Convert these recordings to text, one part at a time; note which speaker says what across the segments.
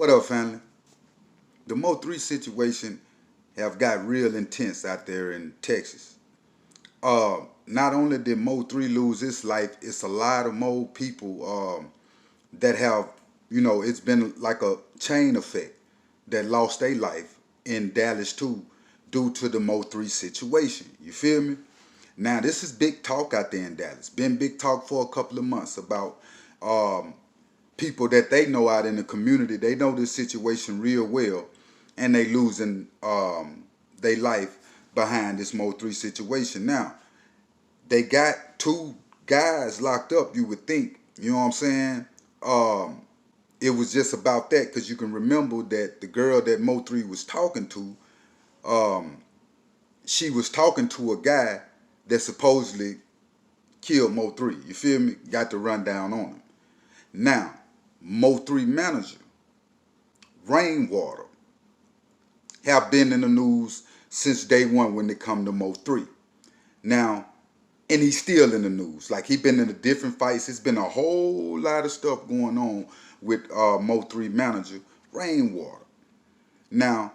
Speaker 1: What up, family? The Mo3 situation have got real intense out there in Texas. Not only did Mo3 lose his life, it's a lot of Mo people that have, it's been like a chain effect that lost their life in Dallas too, due to the Mo3 situation. You feel me? Now this is big talk out there in Dallas. Been big talk for a couple of months about um, people that they know out in the community. They know this situation real well, and they losing their life behind this Mo3 situation. Now they got two guys locked up. You would think, you know what I'm saying? Um, it was just about that because you can remember that the girl that Mo3 was talking to, um, she was talking to a guy that supposedly killed Mo3. You feel me? Got the rundown on him. Now, Mo3 manager, Rainwater, have been in the news since day one when it come to Mo3. Now, and he's still in the news. Like he been in the different fights. It's been a whole lot of stuff going on with Mo3 manager, Rainwater. Now,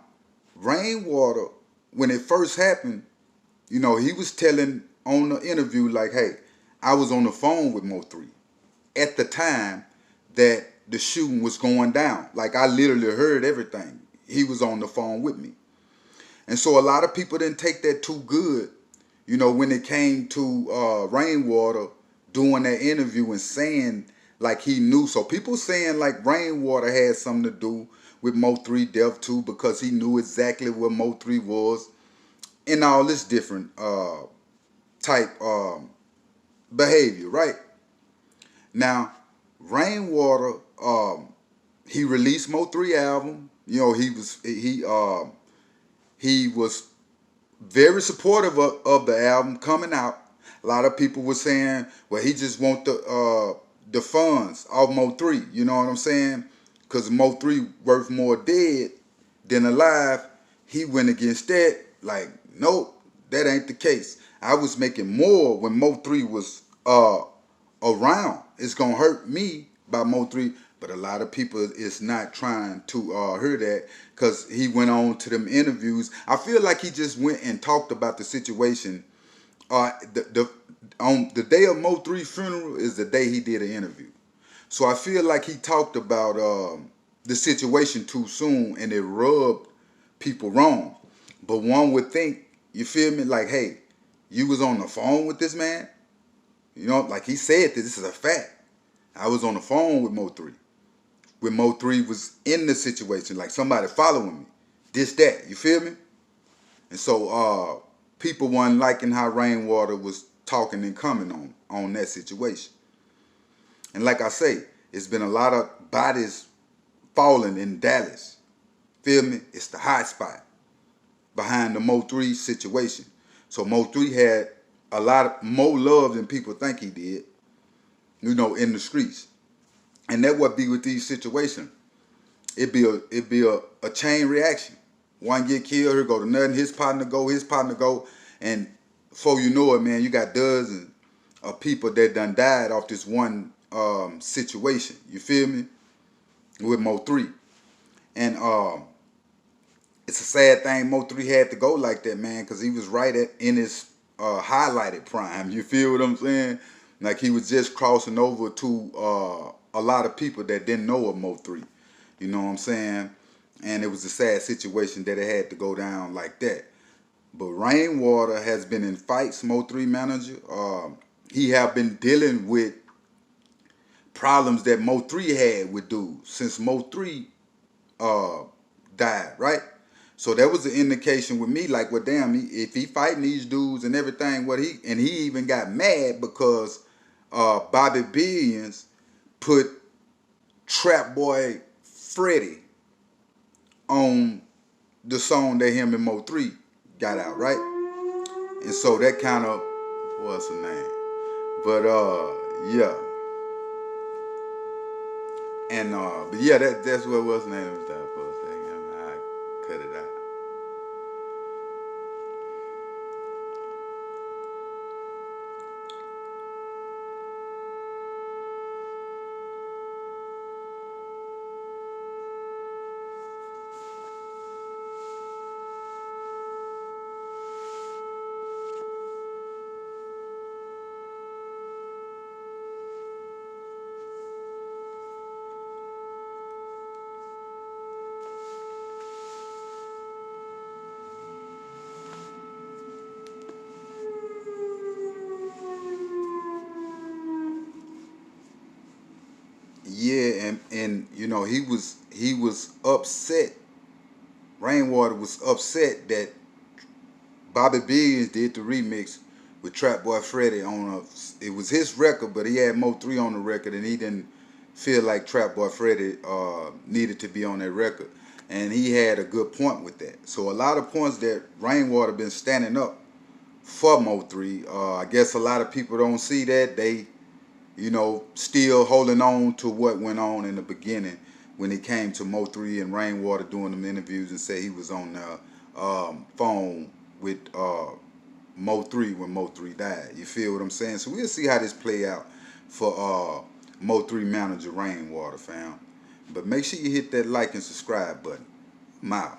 Speaker 1: Rainwater, when it first happened, he was telling on the interview like, hey, I was on the phone with Mo3 at the time that the shooting was going down. Like I literally heard everything. He was on the phone with me. And so a lot of people didn't take that too good, when it came to Rainwater doing that interview and saying like he knew. So people saying like Rainwater had something to do with Mo3 death too because he knew exactly what Mo3 was and all this different type behavior, right? Now, Rainwater, he released Mo3 album. He was very supportive of the album coming out. A lot of people were saying, well, he just want the funds off Mo3. You know what I'm saying? Because Mo3 worth more dead than alive. He went against that. Like, nope, that ain't the case. I was making more when Mo3 was around. It's gonna hurt me by Mo3, but a lot of people is not trying to hear that because he went on to them interviews. I feel like he just went and talked about the situation. On the day of Mo3 funeral is the day he did an interview. So I feel like he talked about the situation too soon and it rubbed people wrong. But one would think, you feel me, like, hey, you was on the phone with this man? Like he said this is a fact. I was on the phone with Mo3. When Mo3 was in the situation, like somebody following me. This, that, you feel me? And so people weren't liking how Rainwater was talking and coming on that situation. And like I say, it's been a lot of bodies falling in Dallas. Feel me? It's the hot spot behind the Mo3 situation. So Mo3 had a lot more love than people think he did, in the streets. And that would be with these situations. It'd be a chain reaction. One get killed, here go to nothing, his partner go, and before you know it, man, you got dozens of people that done died off this one situation. You feel me? With Mo3. And it's a sad thing Mo3 had to go like that, man, because he was right in his highlighted prime. You feel what I'm saying? Like he was just crossing over to a lot of people that didn't know of Mo3. You know what I'm saying? And it was a sad situation that it had to go down like that. But Rainwater has been in fights, Mo3 manager. He have been dealing with problems that Mo3 had with dudes since Mo3 died, right? So that was an indication with me, like, well, damn, if he fighting these dudes and everything, he even got mad because Bobby Billions put Trap Boy Freddie on the song that him and Mo3 got out, right? And so that kind of, what's the name? But yeah. And but yeah, that's what was the name of that for a second. I cut it out. and you know, he was upset. Rainwater was upset that Bobby Billions did the remix with Trap Boy Freddy on it was his record, but he had Mo3 on the record, and he didn't feel like Trap Boy Freddy needed to be on that record. And he had a good point with that. So a lot of points that Rainwater been standing up for Mo3. I guess a lot of people don't see that. They, you know, still holding on to what went on in the beginning when it came to Mo3 and Rainwater doing them interviews and say he was on the phone with Mo3 when Mo3 died. You feel what I'm saying? So we'll see how this play out for Mo3 manager Rainwater, fam. But make sure you hit that like and subscribe button. I'm out.